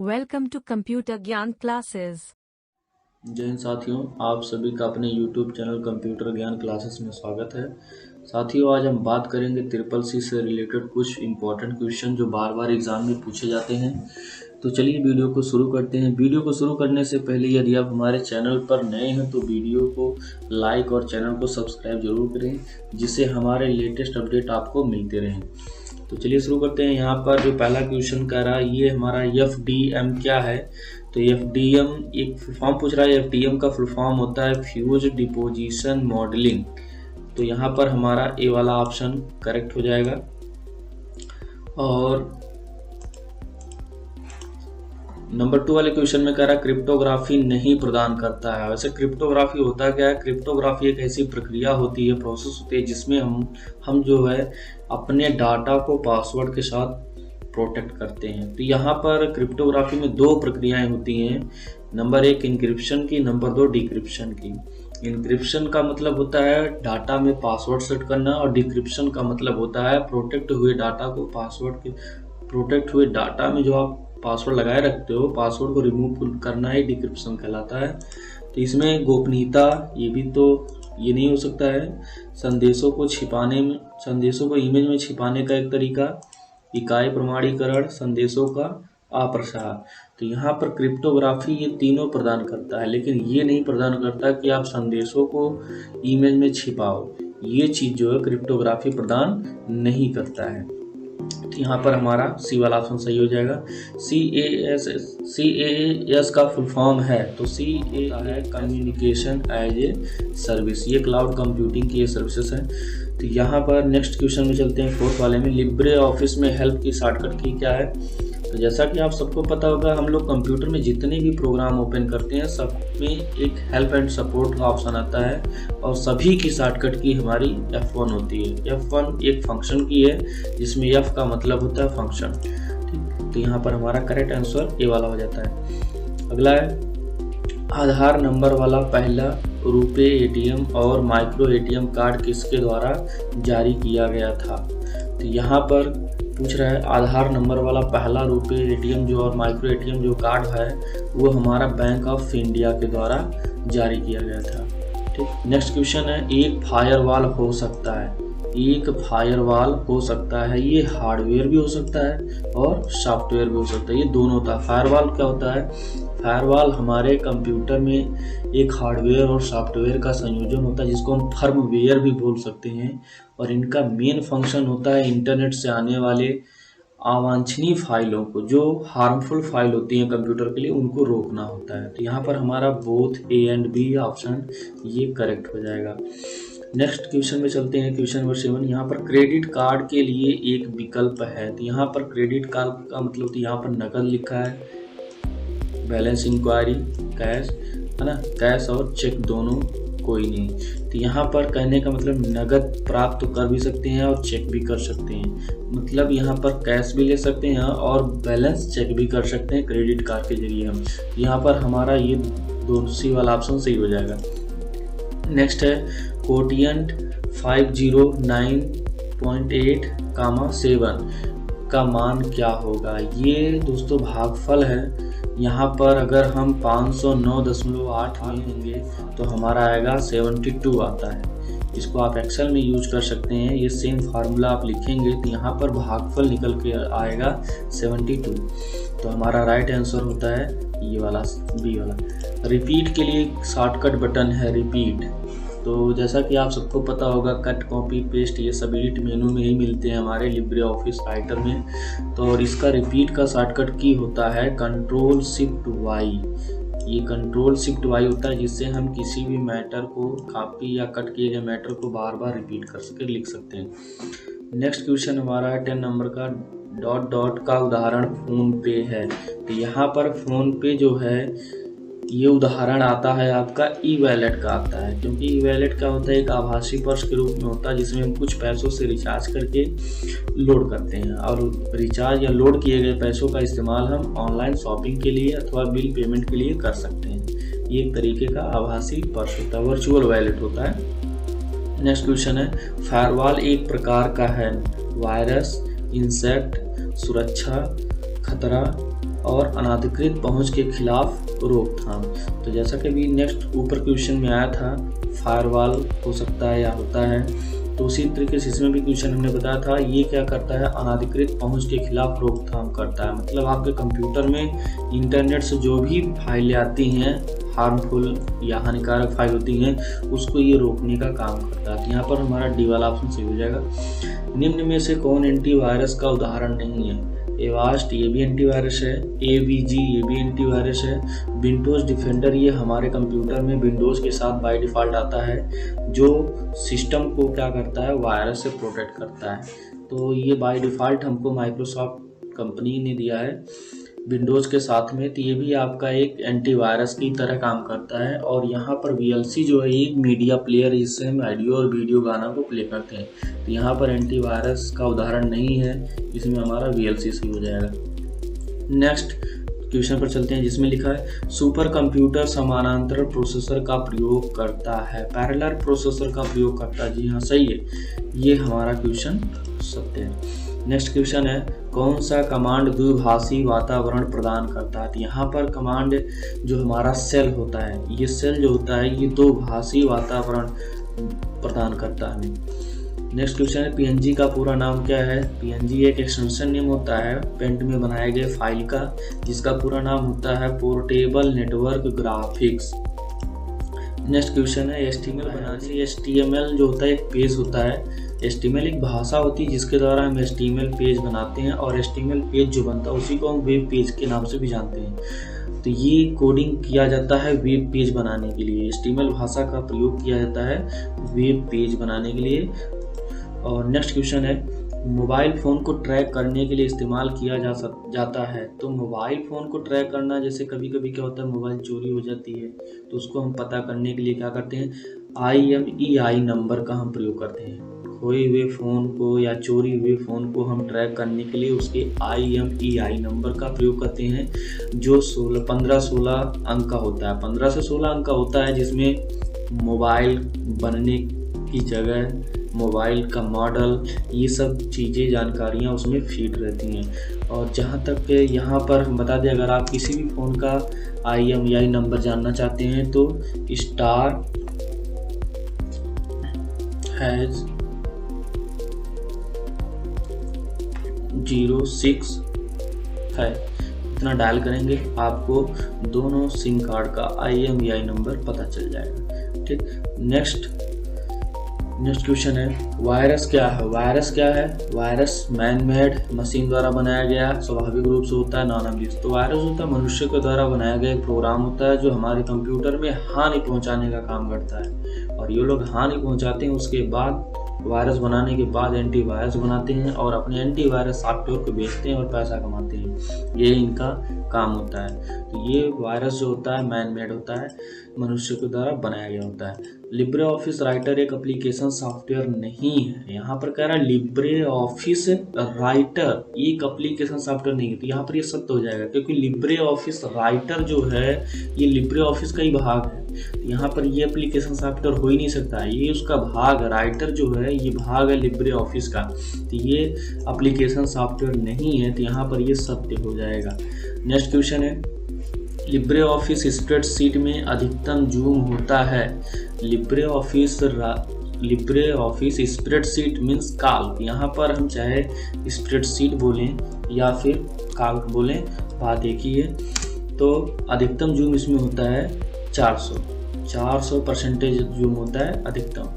Welcome to Computer Gyan Classes. जय हिंद साथियों, आप सभी का अपने YouTube चैनल कंप्यूटर ज्ञान क्लासेस में स्वागत है। साथियों, आज हम बात करेंगे ट्रिपल सी से रिलेटेड कुछ इम्पोर्टेंट क्वेश्चन जो बार बार एग्जाम में पूछे जाते हैं। तो चलिए वीडियो को शुरू करते हैं। वीडियो को शुरू करने से पहले यदि आप हमारे चैनल पर नए हैं तो वीडियो को लाइक और चैनल को सब्सक्राइब जरूर करें, जिससे हमारे लेटेस्ट अपडेट आपको मिलते रहें। तो चलिए शुरू करते हैं। यहाँ पर जो पहला क्वेश्चन कह रहा है, ये हमारा FDM क्या है। तो FDM एक फुल फॉर्म पूछ रहा है। FDM का फुल फॉर्म होता है फ्यूज डिपोजिशन मॉडलिंग। तो यहाँ पर हमारा ए वाला ऑप्शन करेक्ट हो जाएगा। और नंबर 2 वाले क्वेश्चन में कह रहा है क्रिप्टोग्राफी नहीं प्रदान करता है। वैसे क्रिप्टोग्राफी होता क्या है? क्रिप्टोग्राफी एक ऐसी प्रक्रिया होती है, प्रोसेस होती है, जिसमें हम जो है अपने डाटा को पासवर्ड के साथ प्रोटेक्ट करते हैं। तो यहाँ पर क्रिप्टोग्राफी में 2 प्रक्रियाएं होती हैं। नंबर 1 इंक्रिप्शन की, नंबर 2 डिक्रिप्शन की। इंक्रिप्शन का मतलब होता है डाटा में पासवर्ड सेट करना, और डिक्रिप्शन का मतलब होता है प्रोटेक्ट हुए डाटा को प्रोटेक्ट हुए डाटा में जो आप पासवर्ड लगाए रखते हो, पासवर्ड को रिमूव करना ही डिक्रिप्शन कहलाता है। तो इसमें गोपनीयता ये नहीं हो सकता है। संदेशों को इमेज में छिपाने का एक तरीका, इकाई प्रमाणीकरण, संदेशों का अप्रसार। तो यहाँ पर क्रिप्टोग्राफी ये तीनों प्रदान करता है, लेकिन ये नहीं प्रदान करता कि आप संदेशों को इमेज में छिपाओ। ये चीज़ जो है क्रिप्टोग्राफी प्रदान नहीं करता है। तो यहाँ पर हमारा सी वाला ऑप्शन सही हो जाएगा। CAS का फुल फॉर्म है, तो CA है कम्युनिकेशन एज ए सर्विस। ये क्लाउड कंप्यूटिंग की ये सर्विसेज है। तो यहाँ पर नेक्स्ट क्वेश्चन में चलते हैं, 4th वाले में। लिब्रे ऑफिस में हेल्प की शॉर्टकट की क्या है? तो जैसा कि आप सबको पता होगा, हम लोग कंप्यूटर में जितने भी प्रोग्राम ओपन करते हैं सब में एक हेल्प एंड सपोर्ट का ऑप्शन आता है, और सभी की शॉर्टकट की हमारी F1 होती है। F1 एक फंक्शन की है, जिसमें F का मतलब होता है फंक्शन। ठीक, तो यहाँ पर हमारा करेक्ट आंसर ए वाला हो जाता है। अगला है आधार नंबर वाला पहला रुपे ATM और माइक्रो ATM कार्ड किसके द्वारा जारी किया गया था? तो यहाँ पर पूछ रहा है आधार नंबर वाला पहला रुपे ATM जो और माइक्रो ATM जो कार्ड है, वो हमारा बैंक ऑफ इंडिया के द्वारा जारी किया गया था। ठीक, नेक्स्ट क्वेश्चन है, एक फायरवॉल हो सकता है। एक फायरवॉल हो सकता है, ये हार्डवेयर भी हो सकता है और सॉफ्टवेयर भी हो सकता है। ये दोनों होता है। फायरवॉल क्या होता है? फायरवॉल हमारे कंप्यूटर में एक हार्डवेयर और सॉफ्टवेयर का संयोजन होता है, जिसको हम फर्मवेयर भी बोल सकते हैं। और इनका मेन फंक्शन होता है इंटरनेट से आने वाले अवांछनीय फाइलों को, जो हार्मफुल फाइल होती हैं कंप्यूटर के लिए, उनको रोकना होता है। तो यहाँ पर हमारा both A and B option ये करेक्ट हो जाएगा। नेक्स्ट क्वेश्चन में चलते हैं, क्वेश्चन नंबर 7। यहाँ पर क्रेडिट कार्ड के लिए एक विकल्प है। तो यहाँ पर क्रेडिट कार्ड का मतलब, तो यहाँ पर नकद लिखा है, बैलेंस इंक्वायरी, कैश है ना, कैश और चेक दोनों कोई नहीं। तो यहाँ पर कहने का मतलब नगद प्राप्त तो कर भी सकते हैं और चेक भी कर सकते हैं। मतलब यहाँ पर कैश भी ले सकते हैं और बैलेंस चेक भी कर सकते हैं क्रेडिट कार्ड के जरिए हम। यहाँ पर हमारा ये दोनों सी वाला ऑप्शन सही हो जाएगा। नेक्स्ट है कोटियंट 509.8, 7 का मान क्या होगा? ये दोस्तों भागफल है। यहाँ पर अगर हम 509.8 लेंगे तो हमारा आएगा 72 आता है। इसको आप एक्सेल में यूज कर सकते हैं। ये सेम फार्मूला आप लिखेंगे तो यहाँ पर भागफल निकल के आएगा 72। तो हमारा राइट आंसर होता है ये वाला, बी वाला। रिपीट के लिए शॉर्टकट बटन है रिपीट। तो जैसा कि आप सबको पता होगा, कट, कॉपी, पेस्ट ये सब एडिट मेनू में ही मिलते हैं हमारे लिब्रे ऑफिस राइटर में। तो और इसका रिपीट का शॉर्टकट की होता है Ctrl+Shift+Y। ये Ctrl+Shift+Y होता है, जिससे हम किसी भी मैटर को, कॉपी या कट किए गए मैटर को बार बार रिपीट कर सके, लिख सकते हैं। नेक्स्ट क्वेश्चन हमारा है 10 नंबर का, डॉट का उदाहरण फोन पे है। तो यहाँ पर फोन पे जो है, ये उदाहरण आता है आपका ई-वॉलेट का आता है, क्योंकि ई-वॉलेट क्या होता है? एक आभासी पर्स के रूप में होता है, जिसमें हम कुछ पैसों से रिचार्ज करके लोड करते हैं, और रिचार्ज या लोड किए गए पैसों का इस्तेमाल हम ऑनलाइन शॉपिंग के लिए अथवा बिल पेमेंट के लिए कर सकते हैं। ये एक तरीके का आभासी पर्स होता है, वर्चुअल वॉलेट होता है। नेक्स्ट क्वेश्चन है, फायरवॉल एक प्रकार का है वायरस, इंसेक्ट, सुरक्षा, खतरा और अनधिकृत पहुंच के खिलाफ रोकथाम। तो जैसा कि अभी नेक्स्ट ऊपर क्वेश्चन में आया था, फायरवॉल हो सकता है या होता है, तो उसी तरीके से इसमें भी क्वेश्चन हमने बताया था, ये क्या करता है, अनधिकृत पहुंच के खिलाफ रोकथाम करता है। मतलब आपके कंप्यूटर में इंटरनेट से जो भी फाइलें आती हैं, हार्मफुल या हानिकारक फाइल होती हैं, उसको ये रोकने का काम करता है। तो यहाँ पर हमारा डी वाला ऑप्शन सही हो जाएगा। निम्न में से कौन एंटीवायरस का उदाहरण नहीं है? एवास्ट ये भी एंटीवायरस है, एवीजी ये भी एंटीवायरस है, विंडोज़ डिफेंडर ये हमारे कंप्यूटर में विंडोज़ के साथ बाय डिफ़ॉल्ट आता है, जो सिस्टम को क्या करता है, वायरस से प्रोटेक्ट करता है। तो ये बाय डिफ़ॉल्ट हमको माइक्रोसॉफ्ट कंपनी ने दिया है विंडोज़ के साथ में। तो ये भी आपका एक एंटीवायरस की तरह काम करता है। और यहाँ पर VLC जो है एक मीडिया प्लेयर, इससे हम ऑडियो और वीडियो गाना को प्ले करते हैं। तो यहाँ पर एंटीवायरस का उदाहरण नहीं है, इसमें हमारा VLC सही हो जाएगा। नेक्स्ट क्वेश्चन पर चलते हैं, जिसमें लिखा है सुपर कंप्यूटर समानांतर प्रोसेसर का प्रयोग करता है, पैरेलल प्रोसेसर का प्रयोग करता है। जी हाँ, सही है, ये हमारा क्वेश्चन सत्य है। नेक्स्ट क्वेश्चन है, कौन सा कमांड द्विभाषी वातावरण प्रदान करता है? तो यहाँ पर कमांड जो हमारा सेल होता है, ये सेल जो होता है ये द्विभाषी वातावरण प्रदान करता है। नेक्स्ट क्वेश्चन है, PNG का पूरा नाम क्या है? PNG एक एक्सटेंशन नेम होता है पेंट में बनाए गए फाइल का, जिसका पूरा नाम होता है portable network graphics. Next question है, HTML बनाने, HTML जो होता है एक पेज होता है। HTML एक भाषा होती है जिसके द्वारा हम HTML पेज बनाते हैं, और HTML पेज जो बनता है उसी को हम वेब पेज के नाम से भी जानते हैं। तो ये कोडिंग किया जाता है वेब पेज बनाने के लिए, HTML भाषा का प्रयोग किया जाता है वेब पेज बनाने के लिए। और नेक्स्ट क्वेश्चन है, मोबाइल फ़ोन को ट्रैक करने के लिए इस्तेमाल किया जाता है। तो मोबाइल फ़ोन को ट्रैक करना, जैसे कभी कभी क्या होता है मोबाइल चोरी हो जाती है, तो उसको हम पता करने के लिए क्या करते हैं, IMEI नंबर का हम प्रयोग करते हैं। खोए हुए फ़ोन को या चोरी हुए फ़ोन को हम ट्रैक करने के लिए उसके IMEI नंबर का प्रयोग करते हैं, जो 15-16 अंक का होता है। 15 से 16 अंक का होता है, जिसमें मोबाइल बनने की जगह, मोबाइल का मॉडल, ये सब चीज़ें, जानकारियाँ उसमें फीड रहती हैं। और जहाँ तक यहाँ पर हम बता दें, अगर आप किसी भी फ़ोन का IMEI नंबर जानना चाहते हैं तो *## है 06 है, इतना डायल करेंगे आपको दोनों सिम कार्ड का IMEI नंबर पता चल जाएगा। ठीक, नेक्स्ट क्वेश्चन है, वायरस क्या है? वायरस मैन मेड, मशीन द्वारा बनाया गया, स्वाभाविक रूप से होता है, नॉन अब्यूज। तो वायरस होता है मनुष्य के द्वारा बनाया गया एक प्रोग्राम होता है, जो हमारे कंप्यूटर में हानि पहुंचाने का काम करता है। और ये लोग हानि पहुंचाते हैं, उसके बाद वायरस बनाने के बाद एंटीवायरस बनाते हैं और अपने एंटीवायरस सॉफ्टवेयर को बेचते हैं और पैसा कमाते हैं। ये इनका काम होता है। तो ये वायरस जो होता है मैन मेड होता है, मनुष्य के द्वारा बनाया गया होता है। लिब्रे ऑफिस राइटर एक एप्लीकेशन सॉफ्टवेयर नहीं है। यहाँ पर कह रहा है लिब्रे ऑफिस राइटर एक एप्लीकेशन सॉफ्टवेयर नहीं है, तो यहाँ पर ये सत्य हो जाएगा, क्योंकि लिब्रे ऑफिस राइटर जो है ये लिब्रे ऑफिस का ही भाग है। तो यहाँ पर ये एप्लीकेशन सॉफ्टवेयर हो ही नहीं सकता, ये उसका भाग, राइटर जो है ये भाग है लिब्रे ऑफिस का, तो ये एप्लीकेशन सॉफ्टवेयर नहीं है। तो यहाँ पर ये सत्य हो जाएगा। नेक्स्ट क्वेश्चन है, लिब्रे ऑफिस स्प्रेडशीट में अधिकतम जूम होता है। लिब्रे ऑफिस स्प्रेडशीट मीन्स काल्क। यहाँ पर हम चाहे स्प्रेडशीट बोलें या फिर काल्क बोलें, बात एक ही है। तो अधिकतम जूम इसमें होता है 400% जूम होता है अधिकतम।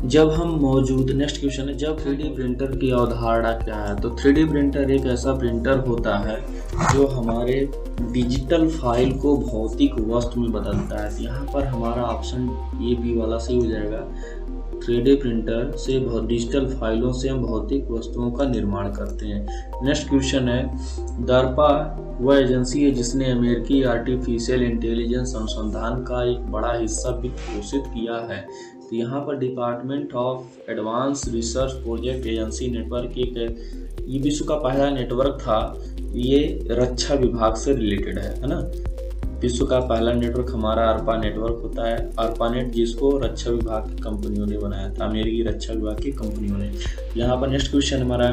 जब हम मौजूद, नेक्स्ट क्वेश्चन है, जब 3D प्रिंटर की अवधारणा क्या है? तो 3D प्रिंटर एक ऐसा प्रिंटर होता है जो हमारे डिजिटल फाइल को भौतिक वस्तु में बदलता है। यहाँ पर हमारा ऑप्शन ये बी वाला सही हो जाएगा। 3D प्रिंटर से डिजिटल फाइलों से हम भौतिक वस्तुओं का निर्माण करते हैं। नेक्स्ट क्वेश्चन है, DARPA वह एजेंसी है जिसने अमेरिकी आर्टिफिशियल इंटेलिजेंस अनुसंधान का एक बड़ा हिस्सा वित्त पोषित किया है। तो यहाँ पर department of advance research project agency network ये विश्व का पहला नेटवर्क था। ये रक्षा विभाग से रिलेटेड है ना। विश्व का पहला नेटवर्क हमारा ARPA नेटवर्क होता है। ARPANET जिसको रक्षा विभाग की कंपनियों ने बनाया था, अमेरिकी रक्षा विभाग की कंपनियों ने। यहाँ पर नेक्स्ट क्वेश्चन हमारा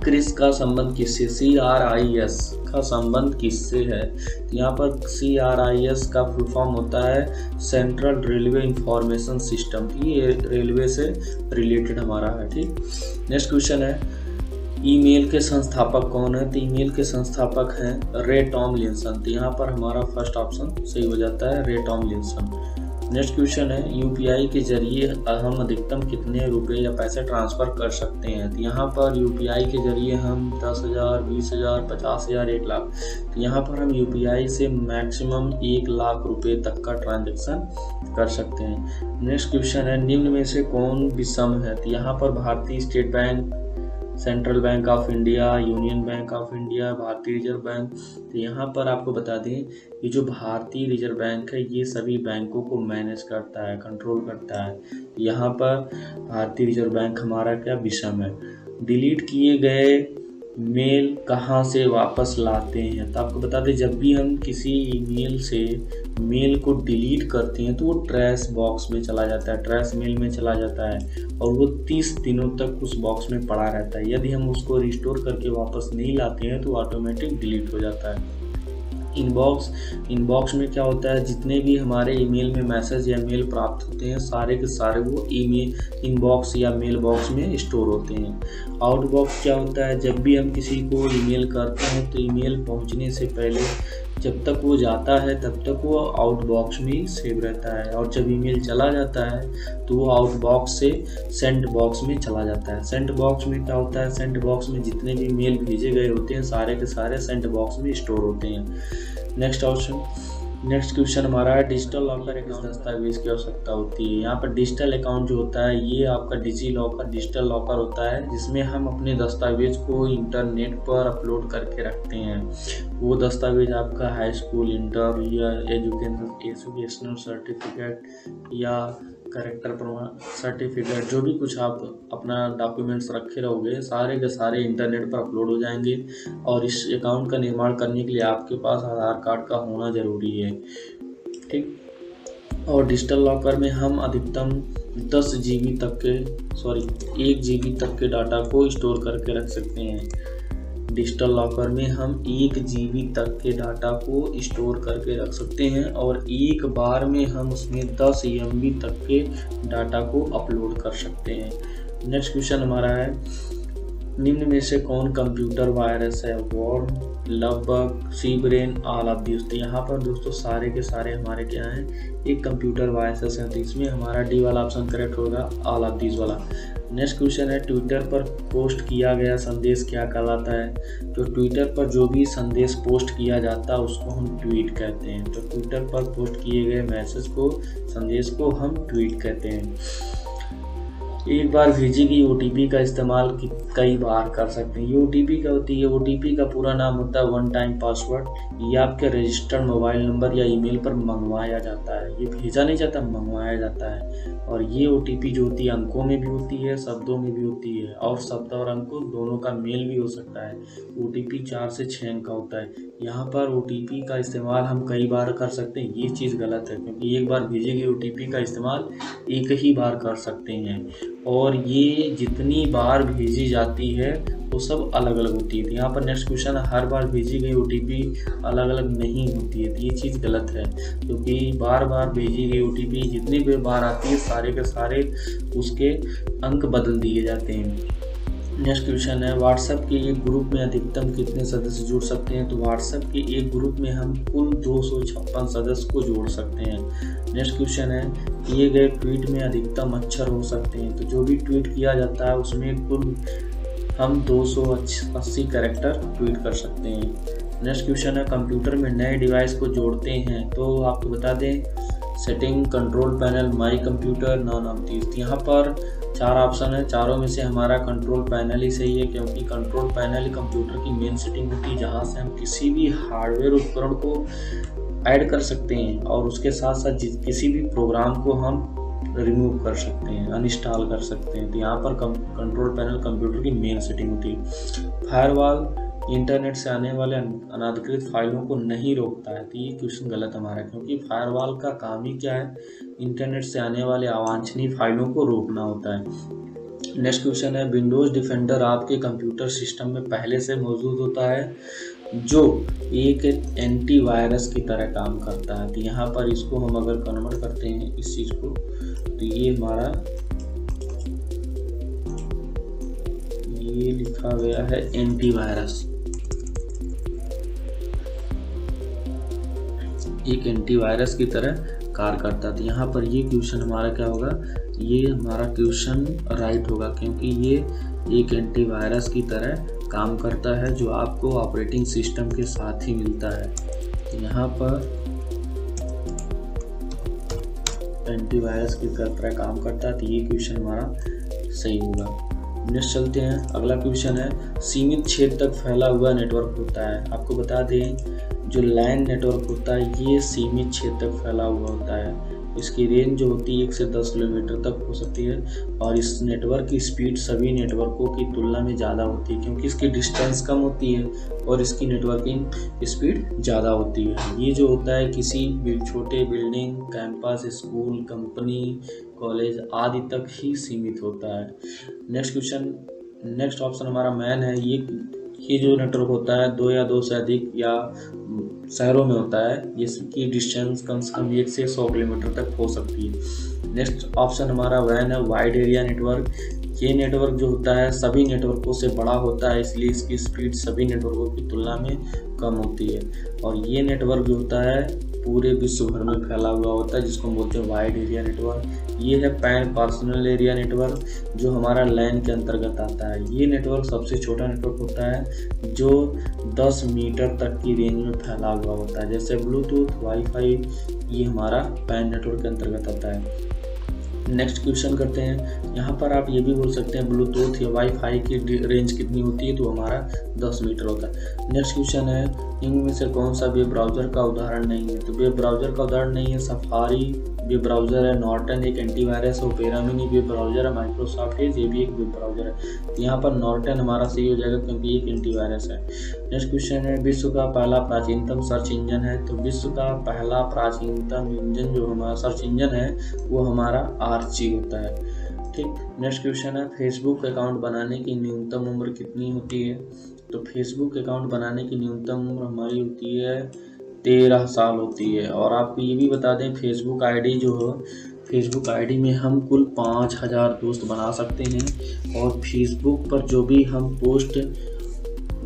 क्रिस का संबंध किससे, CRIS का संबंध किससे है? तो यहाँ पर CRIS का फुल फॉर्म होता है सेंट्रल रेलवे इंफॉर्मेशन सिस्टम। ये रेलवे से रिलेटेड हमारा है। ठीक, नेक्स्ट क्वेश्चन है ईमेल के संस्थापक कौन है? तो ईमेल के संस्थापक हैं रे टॉमलिंसन। तो यहाँ पर हमारा फर्स्ट ऑप्शन सही हो जाता है, रे टॉमलिंसन। नेक्स्ट क्वेश्चन है यूपीआई के जरिए हम अधिकतम कितने रुपए या पैसे ट्रांसफ़र कर सकते हैं? तो यहाँ पर यूपीआई के जरिए हम 10,000, 20,000, 50,000, 1 लाख। तो यहाँ पर हम यूपीआई से मैक्सिमम 1 लाख रुपए तक का ट्रांजैक्शन कर सकते हैं। नेक्स्ट क्वेश्चन है निम्न में से कौन विषम है? तो यहाँ पर भारतीय state bank, central bank of India, union bank of India, भारतीय रिजर्व बैंक। तो यहाँ पर आपको बता दें कि जो भारतीय रिजर्व बैंक है ये सभी बैंकों को मैनेज करता है, कंट्रोल करता है। यहाँ पर भारतीय रिजर्व बैंक हमारा क्या विषम है। डिलीट किए गए मेल कहाँ से वापस लाते हैं? तो आपको बता दें जब भी हम किसी ईमेल से मेल को डिलीट करते हैं तो वो ट्रैश बॉक्स में चला जाता है, ट्रैश मेल में चला जाता है और वो 30 दिनों तक उस बॉक्स में पड़ा रहता है। यदि हम उसको रिस्टोर करके वापस नहीं लाते हैं तो ऑटोमेटिक डिलीट हो जाता है। इनबॉक्स में क्या होता है, जितने भी हमारे ईमेल में मैसेज या मेल प्राप्त होते हैं सारे के सारे वो ईमेल इनबॉक्स या मेल बॉक्स में स्टोर होते हैं। आउटबॉक्स क्या होता है, जब भी हम किसी को ईमेल करते हैं तो ईमेल पहुंचने से पहले जब तक वो जाता है तब तक वो आउटबॉक्स में सेव रहता है और जब ईमेल चला जाता है तो वो आउटबॉक्स से सेंड बॉक्स में चला जाता है। सेंड बॉक्स में क्या होता है, सेंड बॉक्स में जितने भी मेल भेजे गए होते हैं सारे के सारे सेंड बॉक्स में स्टोर होते हैं। नेक्स्ट क्वेश्चन हमारा है डिजिटल लॉकर एक दस्तावेज की आवश्यकता होती है। यहाँ पर डिजिटल अकाउंट जो होता है ये आपका डिजी लॉकर डिजिटल लॉकर होता है जिसमें हम अपने दस्तावेज को इंटरनेट पर अपलोड करके रखते हैं। वो दस्तावेज आपका हाई स्कूल, इंटर या एजुकेशनल सर्टिफिकेट या करेक्टर प्रमाण सर्टिफिकेट, जो भी कुछ आप अपना डॉक्यूमेंट्स रखे रहोगे सारे के सारे इंटरनेट पर अपलोड हो जाएंगे। और इस अकाउंट का निर्माण करने के लिए आपके पास आधार कार्ड का होना ज़रूरी है। ठीक, और डिजिटल लॉकर में हम अधिकतम 1 GB तक के डाटा को स्टोर करके रख सकते हैं। डिजिटल लॉकर में हम 1 GB तक के डाटा को स्टोर करके रख सकते हैं और एक बार में हम उसमें 10 MB तक के डाटा को अपलोड कर सकते हैं। नेक्स्ट क्वेश्चन हमारा है निम्न में से कौन कंप्यूटर वायरस है? Worm, lovebug, C brain, all of this. तो यहाँ पर दोस्तों सारे के सारे हमारे क्या हैं, एक कंप्यूटर वायरस है। तो इसमें हमारा डी वाला ऑप्शन करेक्ट होगा, ऑल ऑफ दिस वाला। नेक्स्ट क्वेश्चन है ट्विटर पर पोस्ट किया गया संदेश क्या कहलाता है? तो ट्विटर पर जो भी संदेश पोस्ट किया जाता है उसको हम ट्वीट कहते हैं। तो ट्विटर पर पोस्ट किए गए मैसेज को, संदेश को हम ट्वीट कहते हैं। एक बार भेजी गई OTP का इस्तेमाल कई बार कर सकते हैं। ये OTP क्या होती है? OTP का पूरा नाम होता है वन टाइम पासवर्ड। ये आपके रजिस्टर्ड मोबाइल नंबर या ईमेल पर मंगवाया जाता है। ये भेजा नहीं जाता, मंगवाया जाता है। और ये OTP जो होती है अंकों में भी होती है, शब्दों में भी होती है और शब्द और अंकों दोनों का मेल भी हो सकता है। OTP 4 से 6 अंक का होता है। यहाँ पर OTP का इस्तेमाल हम कई बार कर सकते हैं, ये चीज़ गलत है क्योंकि एक बार भेजी गई OTP का इस्तेमाल एक ही बार कर सकते हैं और ये जितनी बार भेजी जाती है वो सब अलग अलग होती है। तो यहाँ पर नेक्स्ट क्वेश्चन, हर बार भेजी गई OTP अलग अलग नहीं होती है। तो ये चीज़ गलत है क्योंकि बार बार भेजी गई OTP जितनी भी बार आती है सारे के सारे उसके अंक बदल दिए जाते हैं। नेक्स्ट क्वेश्चन है व्हाट्सएप के एक ग्रुप में अधिकतम कितने सदस्य जुड़ सकते हैं? तो व्हाट्सएप के एक ग्रुप में हम कुल 256 सदस्य को जोड़ सकते हैं। नेक्स्ट क्वेश्चन है किए गए ट्वीट में अधिकतम अक्षर हो सकते हैं? तो जो भी ट्वीट किया जाता है उसमें कुल हम 280 कैरेक्टर ट्वीट कर सकते हैं। नेक्स्ट क्वेश्चन है कंप्यूटर में नए डिवाइस को जोड़ते हैं तो आपको बता दें setting, control panel, my computer, none of this. यहाँ पर 4 ऑप्शन है, चारों में से हमारा कंट्रोल पैनल ही सही है क्योंकि कंट्रोल पैनल कंप्यूटर की मेन सेटिंग होती है जहाँ से हम किसी भी हार्डवेयर उपकरण को ऐड कर सकते हैं और उसके साथ साथ किसी भी प्रोग्राम को हम रिमूव कर सकते हैं, अनइंस्टॉल कर सकते हैं। तो यहाँ पर कंट्रोल पैनल कंप्यूटर की मेन सेटिंग होती है। फायरवॉल इंटरनेट से आने वाले अनाधिकृत फाइलों को नहीं रोकता है। तो ये क्वेश्चन गलत हमारा है क्योंकि फायरवॉल का काम ही क्या है, इंटरनेट से आने वाले अवांछनीय फाइलों को रोकना होता है। नेक्स्ट क्वेश्चन है विंडोज डिफेंडर आपके कंप्यूटर सिस्टम में पहले से मौजूद होता है जो एक एंटीवायरस की तरह काम करता है। तो यहाँ पर इसको हम अगर कन्वर्ट करते हैं इस चीज़ को, तो ये हमारा ये लिखा गया है एंटीवायरस, एक एंटीवायरस की तरह कार्य करता है। तो यहाँ पर ये क्वेश्चन हमारा क्या होगा, ये हमारा क्वेश्चन राइट होगा, क्योंकि ये एक एंटीवायरस की तरह काम करता है जो आपको ऑपरेटिंग सिस्टम के साथ ही मिलता है। तो यहाँ पर एंटीवायरस की तरह काम करता है, तो ये क्वेश्चन हमारा सही होगा। नेक्स्ट चलते हैं, अगला क्वेश्चन है सीमित क्षेत्र तक फैला हुआ नेटवर्क होता है। आपको बता दें जो लैन नेटवर्क होता है ये सीमित क्षेत्र तक फैला हुआ होता है। इसकी रेंज जो होती है 1 से 10 किलोमीटर तक हो सकती है और इस नेटवर्क की स्पीड सभी नेटवर्कों की तुलना में ज़्यादा होती है, क्योंकि इसकी डिस्टेंस कम होती है और इसकी नेटवर्किंग स्पीड ज़्यादा होती है। ये जो होता है किसी भी छोटे building, campus, school, company, college आदि तक ही सीमित होता है। नेक्स्ट क्वेश्चन, नेक्स्ट ऑप्शन हमारा मैन है। ये जो नेटवर्क होता है 2 या 2 से अधिक या शहरों में होता है, जिसकी डिस्टेंस कम से कम 1 से 100 किलोमीटर तक हो सकती है। नेक्स्ट ऑप्शन हमारा वैन है वाइड एरिया नेटवर्क। ये नेटवर्क जो होता है सभी नेटवर्कों से बड़ा होता है, इसलिए इसकी स्पीड सभी नेटवर्कों की तुलना में कम होती है। और ये नेटवर्क जो होता है पूरे विश्व भर में फैला हुआ होता है, जिसको हम बोलते हैं वाइड एरिया नेटवर्क। ये है पैन पर्सनल एरिया नेटवर्क जो हमारा लैन के अंतर्गत आता है। ये नेटवर्क सबसे छोटा नेटवर्क होता है जो 10 मीटर तक की रेंज में फैला हुआ होता है, जैसे ब्लूटूथ, वाईफाई, ये हमारा पैन नेटवर्क के अंतर्गत आता है। नेक्स्ट क्वेश्चन करते हैं, यहाँ पर आप ये भी बोल सकते हैं ब्लूटूथ या वाईफाई की रेंज कितनी होती है, तो हमारा 10 मीटर होता है। नेक्स्ट क्वेश्चन है इनमें से कौन सा वेब ब्राउज़र का उदाहरण नहीं है, तो वेब ब्राउज़र का उदाहरण नहीं है सफारी वेब ब्राउज़र है, नॉर्टन एक एंटीवायरस है, ओपेरा मिनी वेब ब्राउज़र है, माइक्रोसॉफ्ट एज ये भी एक वेब ब्राउज़र है। तो यहाँ पर नॉर्टन हमारा सही हो जाएगा क्योंकि एक एंटीवायरस है। नेक्स्ट क्वेश्चन है विश्व का पहला प्राचीनतम सर्च इंजन है, तो विश्व का पहला प्राचीनतम इंजन जो हमारा सर्च इंजन है वो हमारा आर्ची होता है। ठीक, नेक्स्ट क्वेश्चन है फेसबुक अकाउंट बनाने की न्यूनतम उम्र कितनी होती है, तो फेसबुक अकाउंट बनाने की न्यूनतम उम्र हमारी होती है 13 साल होती है। और आपको ये भी बता दें फेसबुक आईडी जो है, फेसबुक आईडी में हम कुल 5000 दोस्त बना सकते हैं। और फेसबुक पर जो भी हम पोस्ट,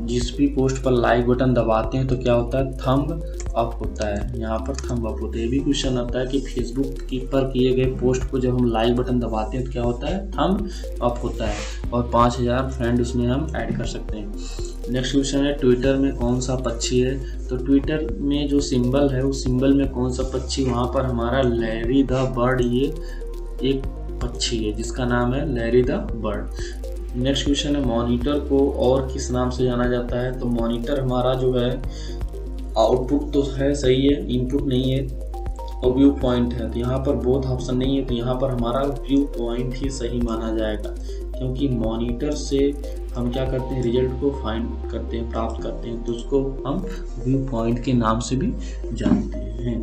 जिस भी पोस्ट पर लाइक बटन दबाते हैं तो क्या होता है, थंब अप होता है, यहाँ पर थंब अप होता है। ये भी क्वेश्चन आता है कि फेसबुक पर किए गए पोस्ट को जब हम लाइक बटन दबाते हैं तो क्या होता है, थंब अप होता है और 5000 फ्रेंड उसमें हम ऐड कर सकते हैं। नेक्स्ट क्वेश्चन है ट्विटर में कौन सा पक्षी है, तो ट्विटर में जो सिंबल है उस सिंबल में कौन सा पक्षी, वहाँ पर हमारा लैरी द बर्ड ये एक पक्षी है जिसका नाम है Larry the bird. Next question है मॉनिटर को और किस नाम से जाना जाता है, तो मॉनिटर हमारा जो है आउटपुट तो है सही है, इनपुट नहीं है, और व्यू पॉइंट है। तो यहाँ पर बोथ ऑप्शन नहीं है, तो यहाँ पर हमारा व्यू पॉइंट ही सही माना जाएगा, क्योंकि मॉनिटर से हम क्या करते हैं, रिजल्ट को फाइंड करते हैं, प्राप्त करते हैं, तो उसको हम व्यू पॉइंट के नाम से भी जानते हैं।